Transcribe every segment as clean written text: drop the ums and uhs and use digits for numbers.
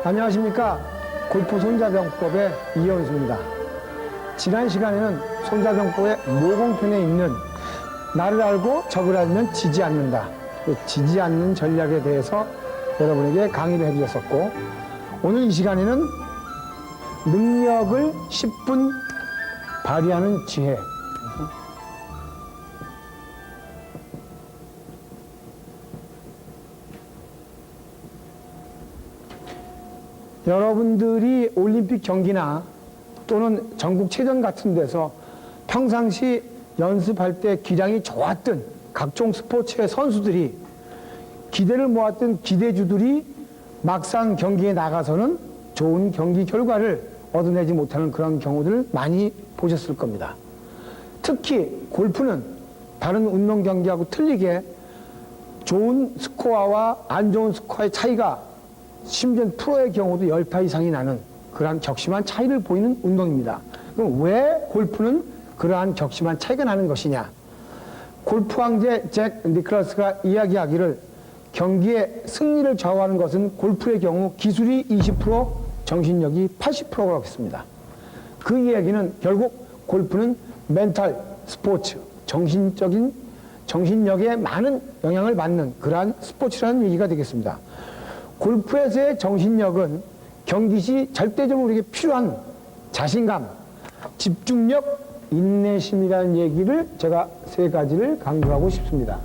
안녕하십니까. 골프 손자병법의 이현수입니다. 지난 시간에는 손자병법의 모공편에 있는 나를 알고 적을 알면 지지 않는다, 지지 않는 전략에 대해서 여러분에게 강의를 해드렸었고, 오늘 이 시간에는 능력을 10분 발휘하는 지혜, 여러분들이 올림픽 경기나 또는 전국체전 같은 데서 평상시 연습할 때 기량이 좋았던 각종 스포츠의 선수들이, 기대를 모았던 기대주들이 막상 경기에 나가서는 좋은 경기 결과를 얻어내지 못하는 그런 경우들을 많이 보셨을 겁니다. 특히 골프는 다른 운동 경기하고 틀리게 좋은 스코어와 안 좋은 스코어의 차이가 심지어 프로의 경우도 10파 이상이 나는 그러한 격심한 차이를 보이는 운동입니다. 그럼 왜 골프는 그러한 격심한 차이가 나는 것이냐? 골프 황제 잭 니클러스가 이야기하기를 경기의 승리를 좌우하는 것은 골프의 경우 기술이 20%, 정신력이 80%라고 했습니다. 그 이야기는 결국 골프는 멘탈 스포츠, 정신력에 많은 영향을 받는 그러한 스포츠라는 얘기가 되겠습니다. 골프에서의 정신력은 경기 시 절대적으로 우리에게 필요한 자신감, 집중력, 인내심이라는 얘기를 제가 3가지를 강조하고 싶습니다.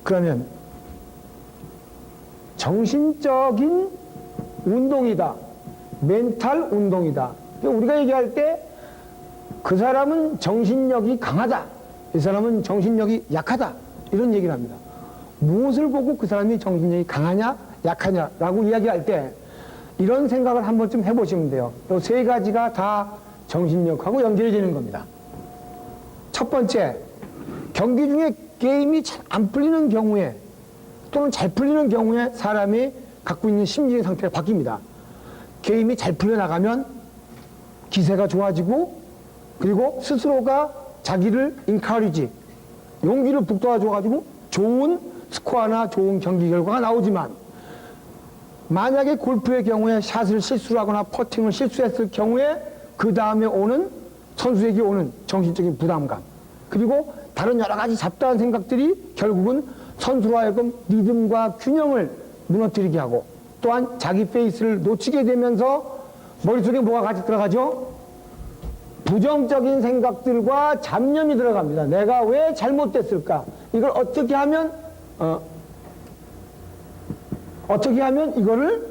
그러면 정신적인 운동이다, 멘탈 운동이다. 우리가 얘기할 때 그 사람은 정신력이 강하다, 이 사람은 정신력이 약하다, 이런 얘기를 합니다. 무엇을 보고 그 사람이 정신력이 강하냐 약하냐라고 이야기할 때 이런 생각을 한 번쯤 해보시면 돼요. 이 3가지가 다 정신력하고 연결이 되는 겁니다. 첫 번째, 경기 중에 게임이 잘 안 풀리는 경우에 또는 잘 풀리는 경우에 사람이 갖고 있는 심리적 상태가 바뀝니다. 게임이 잘 풀려나가면 기세가 좋아지고, 그리고 스스로가 자기를 인카리지, 용기를 북돋아줘가지고 좋은 스코어나 좋은 경기 결과가 나오지만, 만약에 골프의 경우에 샷을 실수를 하거나 퍼팅을 실수했을 경우에 그 다음에 오는 선수에게 오는 정신적인 부담감, 그리고 다른 여러 가지 잡다한 생각들이 결국은 선수로 하여금 리듬과 균형을 무너뜨리게 하고, 또한 자기 페이스를 놓치게 되면서 머릿속에 뭐가 같이 들어가죠? 부정적인 생각들과 잡념이 들어갑니다. 내가 왜 잘못됐을까? 이걸 어떻게 하면 이거를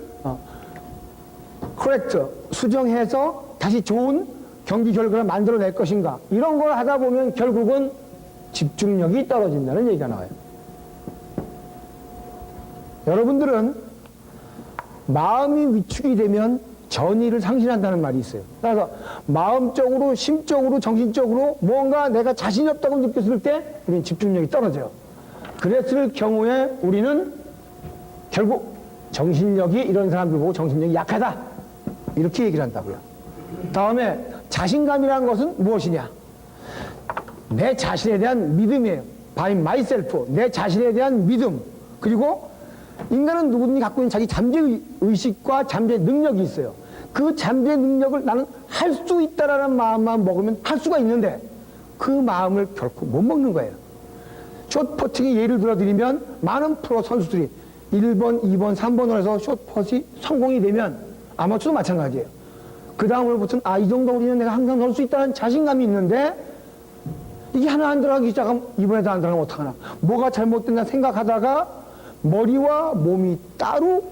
correct, 수정해서 다시 좋은 경기 결과를 만들어낼 것인가? 이런 걸 하다 보면 결국은 집중력이 떨어진다는 얘기가 나와요. 여러분들은 마음이 위축이 되면 전의를 상실한다는 말이 있어요. 그래서 마음적으로, 심적으로, 정신적으로 뭔가 내가 자신이 없다고 느꼈을 때 우리는 집중력이 떨어져요. 그랬을 경우에 우리는 결국 정신력이, 이런 사람들 보고 정신력이 약하다, 이렇게 얘기를 한다고요. 다음에 자신감이라는 것은 무엇이냐? 내 자신에 대한 믿음이에요. by myself, 내 자신에 대한 믿음. 그리고 인간은 누구든지 갖고 있는 자기 잠재의식과 잠재 능력이 있어요. 그 잠재 능력을 나는 할 수 있다라는 마음만 먹으면 할 수가 있는데 그 마음을 결코 못 먹는 거예요. 숏퍼팅의 예를 들어드리면 많은 프로 선수들이 1번, 2번, 3번을 해서 숏퍼팅이 성공이 되면 아마추어도 마찬가지예요. 그 다음으로부터는 이 정도 우리는 내가 항상 넣을 수 있다는 자신감이 있는데 이게 하나 안 들어가기 시작하면 이번에도 안 들어가면 어떡하나, 뭐가 잘못됐나 생각하다가 머리와 몸이 따로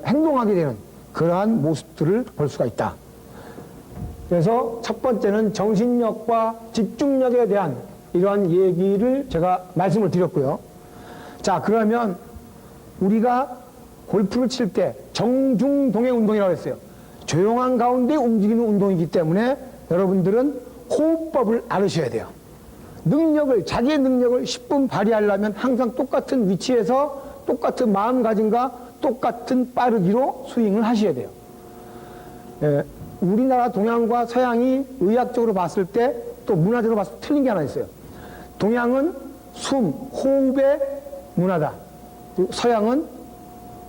행동하게 되는 그러한 모습들을 볼 수가 있다. 그래서 첫 번째는 정신력과 집중력에 대한 이러한 얘기를 제가 말씀을 드렸고요. 자, 그러면 우리가 골프를 칠 때 정중동의 운동이라고 했어요. 조용한 가운데 움직이는 운동이기 때문에 여러분들은 호흡법을 알으셔야 돼요. 자기의 능력을 10분 발휘하려면 항상 똑같은 위치에서 똑같은 마음가짐과 똑같은 빠르기로 스윙을 하셔야 돼요. 우리나라 동양과 서양이 의학적으로 봤을 때, 또 문화적으로 봤을 때 틀린 게 하나 있어요. 동양은 숨, 호흡의 문화다. 서양은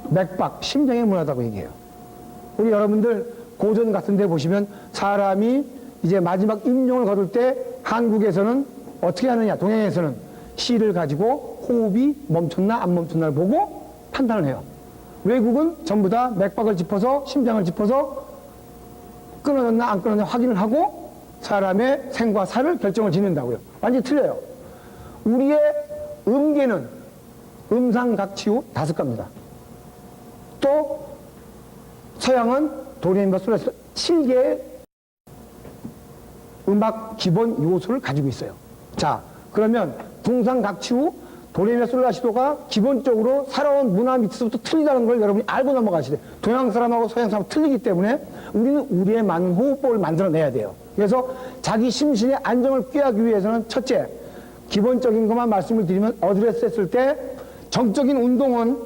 맥박, 심장의 문화다고 얘기해요. 우리 여러분들 고전 같은 데 보시면 사람이 이제 마지막 임종을 거둘 때 한국에서는 어떻게 하느냐, 동양에서는 시를 가지고 호흡이 멈췄나 안 멈췄나를 보고 판단을 해요. 외국은 전부 다 맥박을 짚어서 심장을 짚어서 끊어졌나 안 끊어졌나 확인을 하고 사람의 생과 사를 결정을 짓는다고요. 완전히 틀려요. 우리의 음계는 음상각치후 5가입니다. 또 서양은 도레미파 솔라시도 7개의 음악 기본 요소를 가지고 있어요. 자, 그러면 궁상각치후 도레미파 솔라시도가 기본적으로 살아온 문화 밑에서부터 틀리다는 걸 여러분이 알고 넘어가시야 돼요. 동양 사람하고 서양 사람하고 틀리기 때문에 우리는 우리의 맞는 호흡법을 만들어내야 돼요. 그래서 자기 심신의 안정을 꾀하기 위해서는 첫째, 기본적인 것만 말씀을 드리면 어드레스 했을 때 정적인 운동은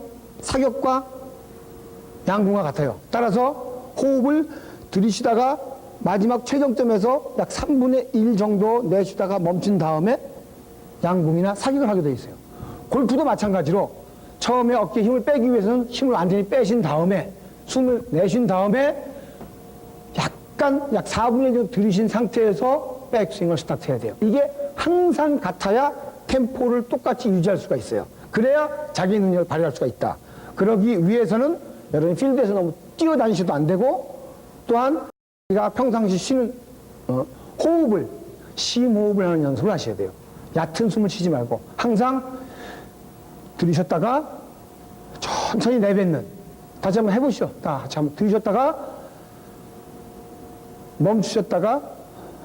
사격과 양궁과 같아요. 따라서 호흡을 들이쉬다가 마지막 최정점에서 약 3분의 1 정도 내쉬다가 멈춘 다음에 양궁이나 사격을 하게 되어 있어요. 골프도 마찬가지로 처음에 어깨에 힘을 빼기 위해서는 힘을 완전히 빼신 다음에 숨을 내쉰 다음에 약간 약 4분의 1 정도 들이신 상태에서 백스윙을 스타트해야 돼요. 이게 항상 같아야 템포를 똑같이 유지할 수가 있어요. 그래야 자기 능력을 발휘할 수가 있다. 그러기 위해서는 여러분이 필드에서 너무 뛰어다니셔도 안 되고 또한 우리가 평상시 쉬는 호흡을 심호흡을 하는 연습을 하셔야 돼요. 얕은 숨을 쉬지 말고 항상 들이셨다가 천천히 내뱉는. 다시 한번 해보시죠. 다시 한번 들이셨다가 멈추셨다가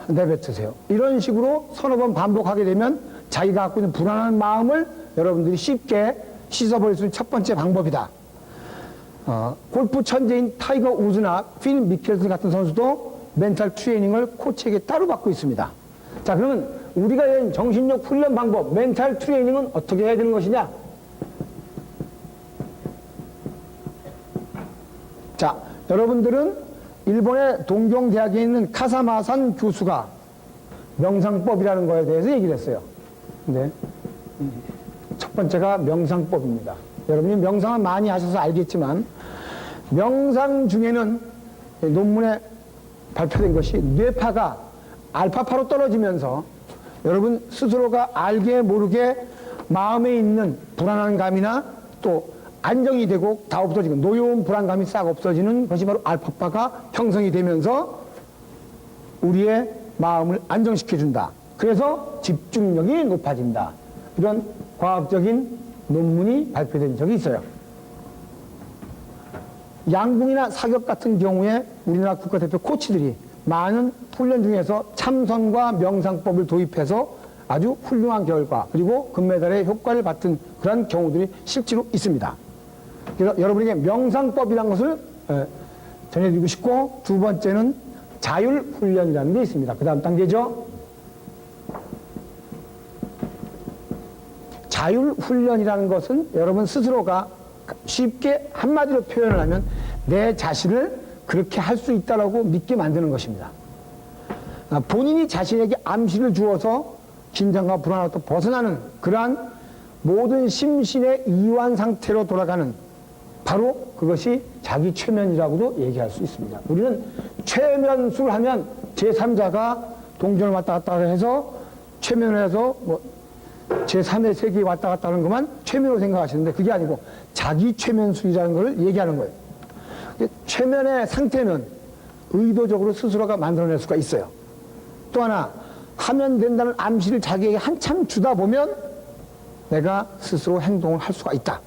내뱉으세요. 이런 식으로 서너 번 반복하게 되면 자기가 갖고 있는 불안한 마음을 여러분들이 쉽게 씻어버릴 수 있는 첫 번째 방법이다. 골프 천재인 타이거 우즈나 필 미켈슨 같은 선수도 멘탈 트레이닝을 코치에게 따로 받고 있습니다. 자, 그러면 우리가 낸 정신력 훈련 방법, 멘탈 트레이닝은 어떻게 해야 되는 것이냐? 자, 여러분들은 일본의 동경대학에 있는 카사마산 교수가 명상법이라는 거에 대해서 얘기를 했어요. 근데 첫 번째가 명상법입니다. 여러분이 명상을 많이 하셔서 알겠지만 명상 중에는 논문에 발표된 것이 뇌파가 알파파로 떨어지면서 여러분 스스로가 알게 모르게 마음에 있는 불안한 감이나 또 안정이 되고 다 없어지고 노여운 불안감이 싹 없어지는 것이 바로 알파파가 형성이 되면서 우리의 마음을 안정시켜준다. 그래서 집중력이 높아진다. 이런 과학적인 논문이 발표된 적이 있어요. 양궁이나 사격 같은 경우에 우리나라 국가대표 코치들이 많은 훈련 중에서 참선과 명상법을 도입해서 아주 훌륭한 결과 그리고 금메달의 효과를 받은 그런 경우들이 실제로 있습니다. 그래서 여러분에게 명상법이라는 것을 전해드리고 싶고, 두 번째는 자율훈련이라는 게 있습니다. 그 다음 단계죠. 자율훈련이라는 것은 여러분 스스로가 쉽게 한마디로 표현을 하면 내 자신을 그렇게 할 수 있다라고 믿게 만드는 것입니다. 본인이 자신에게 암시를 주어서 긴장과 불안으로부터 벗어나는 그러한 모든 심신의 이완 상태로 돌아가는 바로 그것이 자기 최면이라고도 얘기할 수 있습니다. 우리는 최면술 하면 제3자가 동전을 왔다 갔다 해서 최면을 해서 뭐 제3의 세계에 왔다 갔다 하는 것만 최면으로 생각하시는데 그게 아니고 자기 최면술이라는 걸 얘기하는 거예요. 최면의 상태는 의도적으로 스스로가 만들어낼 수가 있어요. 또 하나, 하면 된다는 암시를 자기에게 한참 주다 보면 내가 스스로 행동을 할 수가 있다.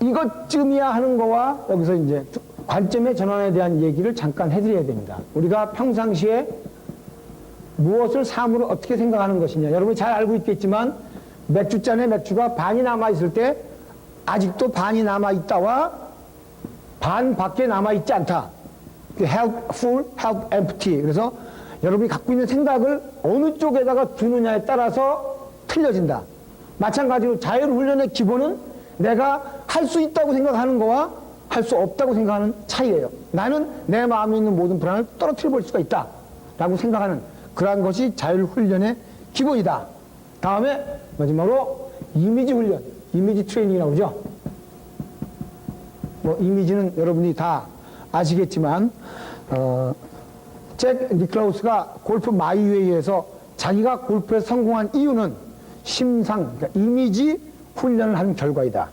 이것쯤이야 하는 거와 여기서 이제 관점의 전환에 대한 얘기를 잠깐 해드려야 됩니다. 우리가 평상시에 무엇을 삶으로 어떻게 생각하는 것이냐. 여러분이 잘 알고 있겠지만 맥주잔에 맥주가 반이 남아있을 때 아직도 반이 남아있다와 반 밖에 남아있지 않다. half full, half empty. 그래서 여러분이 갖고 있는 생각을 어느 쪽에다가 두느냐에 따라서 틀려진다. 마찬가지로 자율훈련의 기본은 내가 할 수 있다고 생각하는 거와 할 수 없다고 생각하는 차이예요. 나는 내 마음에 있는 모든 불안을 떨어뜨려 볼 수가 있다 라고 생각하는 그러한 것이 자율훈련의 기본이다. 다음에 마지막으로 이미지 훈련, 이미지 트레이닝이라고 그러죠. 뭐 이미지는 여러분이 다 아시겠지만 잭 니클라우스가 골프 마이웨이에서 자기가 골프에 성공한 이유는 심상, 그러니까 이미지 훈련을 하는 결과이다.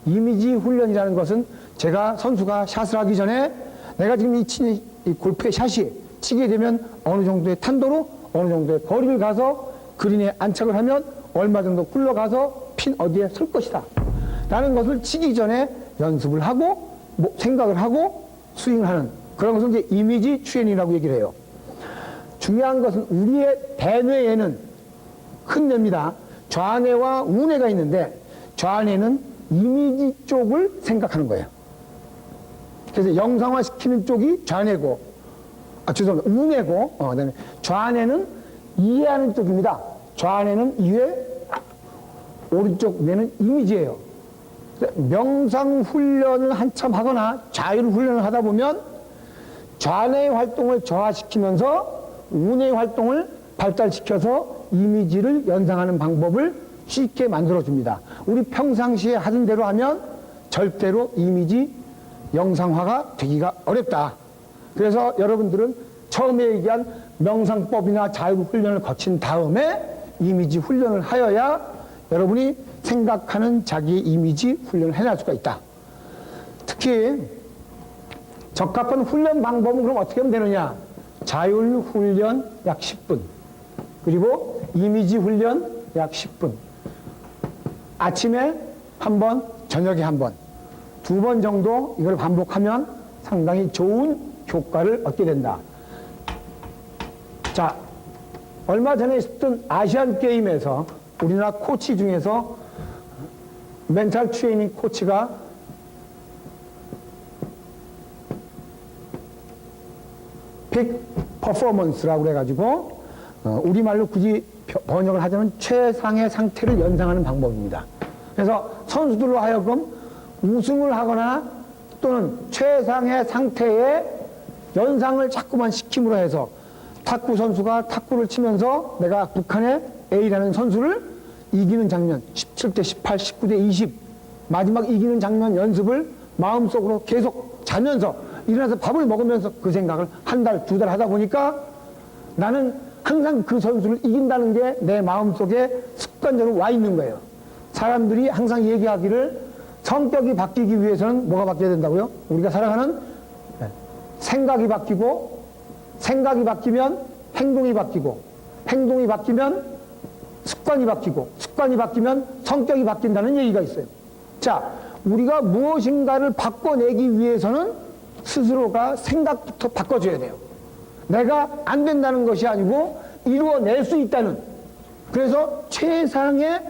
이미지 훈련이라는 것은 제가 선수가 샷을 하기 전에 내가 지금 이 골프의 샷이 치게 되면 어느 정도의 탄도로 어느 정도의 거리를 가서 그린에 안착을 하면 얼마 정도 굴러가서 핀 어디에 설 것이다 라는 것을 치기 전에 연습을 하고 생각을 하고 스윙을 하는 그런 것을 이제 이미지 트레이닝이라고 얘기를 해요. 중요한 것은 우리의 대뇌에는 큰 뇌입니다. 좌뇌와 우뇌가 있는데 좌뇌는 이미지 쪽을 생각하는 거예요. 그래서 영상화 시키는 쪽이 좌뇌고, 죄송합니다. 우뇌고, 그다음에 좌뇌는 이해하는 쪽입니다. 좌뇌는 이해, 오른쪽 뇌는 이미지예요. 명상 훈련을 한참 하거나 자율 훈련을 하다 보면 좌뇌의 활동을 저하시키면서 우뇌의 활동을 발달시켜서 이미지를 연상하는 방법을 쉽게 만들어줍니다. 우리 평상시에 하던 대로 하면 절대로 이미지 영상화가 되기가 어렵다. 그래서 여러분들은 처음에 얘기한 명상법이나 자율훈련을 거친 다음에 이미지 훈련을 하여야 여러분이 생각하는 자기의 이미지 훈련을 해낼 수가 있다. 특히 적합한 훈련 방법은 그럼 어떻게 하면 되느냐? 자율훈련 약 10분, 그리고 이미지 훈련 약 10분, 아침에 한 번, 저녁에 한 번, 2번 정도 이걸 반복하면 상당히 좋은 효과를 얻게 된다. 자, 얼마 전에 있었던 아시안 게임에서 우리나라 코치 중에서 멘탈 트레이닝 코치가 픽 퍼포먼스라고 그래가지고 우리말로 굳이 번역을 하자면 최상의 상태를 연상하는 방법입니다. 그래서 선수들로 하여금 우승을 하거나 또는 최상의 상태의 연상을 자꾸만 시킴으로 해서 탁구 선수가 탁구를 치면서 내가 북한의 A라는 선수를 이기는 장면, 17대 18, 19대 20 마지막 이기는 장면 연습을 마음속으로 계속 자면서 일어나서 밥을 먹으면서 그 생각을 한 달, 2달 하다 보니까 나는 항상 그 선수를 이긴다는 게 내 마음속에 습관적으로 와 있는 거예요. 사람들이 항상 얘기하기를 성격이 바뀌기 위해서는 뭐가 바뀌어야 된다고요? 우리가 살아가는 생각이 바뀌고, 생각이 바뀌면 행동이 바뀌고, 행동이 바뀌면 습관이 바뀌고, 습관이 바뀌면 성격이 바뀐다는 얘기가 있어요. 자, 우리가 무엇인가를 바꿔내기 위해서는 스스로가 생각부터 바꿔줘야 돼요. 내가 안 된다는 것이 아니고 이루어낼 수 있다는, 그래서 최상의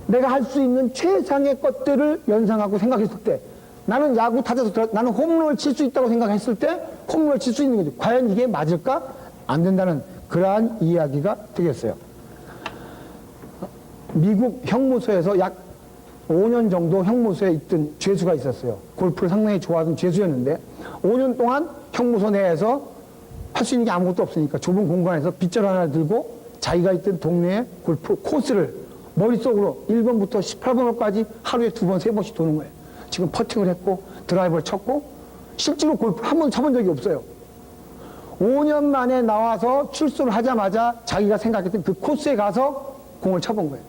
내가 할 수 있는 최상의 것들을 연상하고 생각했을 때, 나는 야구 타자에서 나는 홈런을 칠 수 있다고 생각했을 때 홈런을 칠 수 있는 거죠. 과연 이게 맞을까? 안 된다는 그러한 이야기가 되겠어요. 미국 형무소에서 약 5년 정도 형무소에 있던 죄수가 있었어요. 골프를 상당히 좋아하던 죄수였는데 5년 동안 형무소 내에서 할 수 있는 게 아무것도 없으니까 좁은 공간에서 빗자루 하나 들고 자기가 있던 동네의 골프 코스를 머릿속으로 1번부터 18번까지 하루에 2번, 3번씩 도는 거예요. 지금 퍼팅을 했고 드라이버를 쳤고 실제로 골프 한 번 쳐본 적이 없어요. 5년 만에 나와서 출소를 하자마자 자기가 생각했던 그 코스에 가서 공을 쳐본 거예요.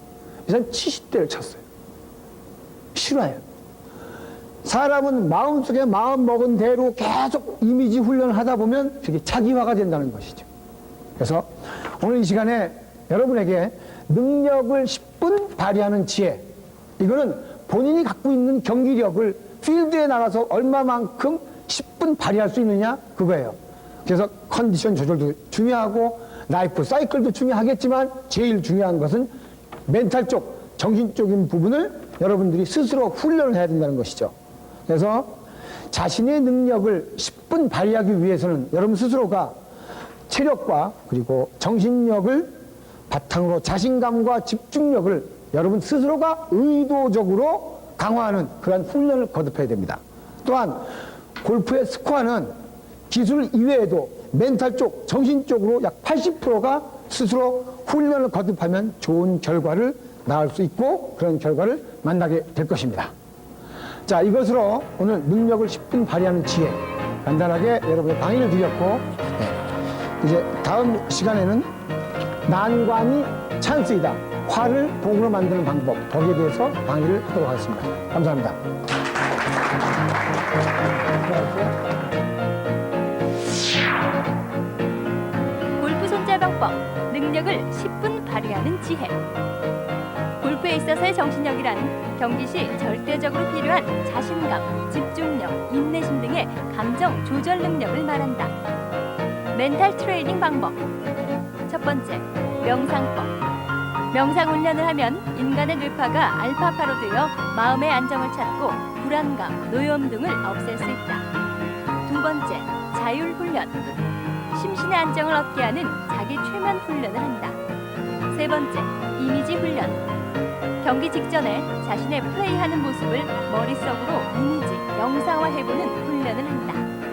이 사람 70대를 쳤어요. 실화예요. 사람은 마음속에 마음 먹은 대로 계속 이미지 훈련을 하다 보면 그게 자기화가 된다는 것이죠. 그래서 오늘 이 시간에 여러분에게 능력을 10분 발휘하는 지혜, 이거는 본인이 갖고 있는 경기력을 필드에 나가서 얼마만큼 10분 발휘할 수 있느냐, 그거예요. 그래서 컨디션 조절도 중요하고 라이프 사이클도 중요하겠지만 제일 중요한 것은 멘탈 쪽, 정신적인 부분을 여러분들이 스스로 훈련을 해야 된다는 것이죠. 그래서 자신의 능력을 10분 발휘하기 위해서는 여러분 스스로가 체력과 그리고 정신력을 바탕으로 자신감과 집중력을 여러분 스스로가 의도적으로 강화하는 그런 훈련을 거듭해야 됩니다. 또한 골프의 스코어는 기술 이외에도 멘탈 쪽, 정신 쪽으로 약 80%가 스스로 훈련을 거듭하면 좋은 결과를 낳을 수 있고 그런 결과를 만나게 될 것입니다. 자, 이것으로 오늘 능력을 10분 발휘하는 지혜 간단하게 여러분의 강의를 드렸고, 이제 다음 시간에는 난관이 찬스이다. 화를 복으로 만드는 방법, 거기에 대해서 강의를 하도록 하겠습니다. 감사합니다. 골프 손자병법, 능력을 10분 발휘하는 지혜. 골프에 있어서의 정신력이란 경기 시 절대적으로 필요한 자신감, 집중력, 인내심 등의 감정 조절 능력을 말한다. 멘탈 트레이닝 방법. 첫 번째, 명상법. 명상 훈련을 하면 인간의 뇌파가 알파파로 되어 마음의 안정을 찾고 불안감, 노여움 등을 없앨 수 있다. 두 번째, 자율 훈련. 심신의 안정을 얻게 하는 자기 최면 훈련을 한다. 세 번째, 이미지 훈련. 경기 직전에 자신의 플레이하는 모습을 머릿속으로 이미지, 영상화해보는 훈련을 한다.